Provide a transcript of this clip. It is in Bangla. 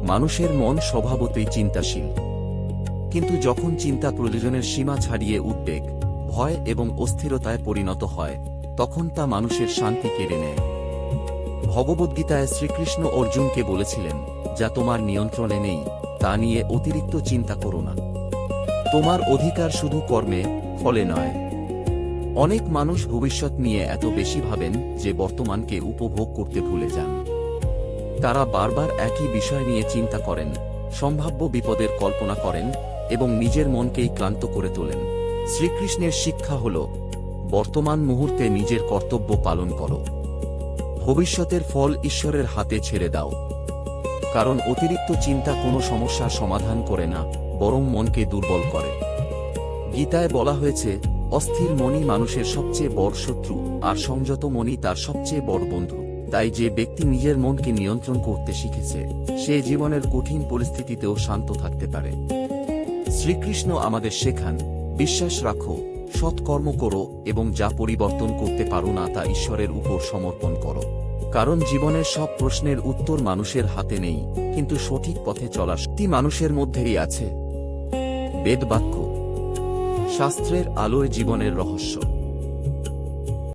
মানুষের মন স্বভাবতই চিন্তাশীল, কিন্তু যখন চিন্তা প্রয়োজনের সীমা ছাড়িয়ে উদ্বেগ, ভয় এবং অস্থিরতায় পরিণত হয়, তখন তা মানুষের শান্তি কেড়ে নেয়। ভগবদ্গীতায় শ্রীকৃষ্ণ অর্জুনকে বলেছিলেন, যা তোমার নিয়ন্ত্রণে নেই তা নিয়ে অতিরিক্ত চিন্তা করো না। তোমার অধিকার শুধু কর্মে, ফলে নয়। অনেক মানুষ ভবিষ্যৎ নিয়ে এত বেশি ভাবেন যে বর্তমানকে উপভোগ করতে ভুলে যান। তারা বারবার একই বিষয় নিয়ে চিন্তা করেন, সম্ভাব্য বিপদের কল্পনা করেন এবং নিজের মনকেই ক্লান্ত করে তোলেন। শ্রীকৃষ্ণের শিক্ষা হল, বর্তমান মুহূর্তে নিজের কর্তব্য পালন করো। ভবিষ্যতের ফল ঈশ্বরের হাতে ছেড়ে দাও। কারণ অতিরিক্ত চিন্তা কোনো সমস্যার সমাধান করে না, বরং মনকে দুর্বল করে। গীতায় বলা হয়েছে, অস্থির মনই মানুষের সবচেয়ে বড় শত্রু, আর সংযত মনই তার সবচেয়ে বড় বন্ধু। তাই যে ব্যক্তি নিজের মনকে নিয়ন্ত্রণ করতে শিখেছে, সে জীবনের কঠিন পরিস্থিতিতেও শান্ত থাকতে পারে। শ্রীকৃষ্ণ আমাদের শেখান, বিশ্বাস রাখো, সৎকর্ম করো এবং যা পরিবর্তন করতে পারো না তা ঈশ্বরের উপর সমর্পণ করো। কারণ জীবনের সব প্রশ্নের উত্তর মানুষের হাতে নেই, কিন্তু সঠিক পথে চলার শক্তি মানুষের মধ্যেই আছে। বেদবাক্য, শাস্ত্রের আলোয় জীবনের রহস্য।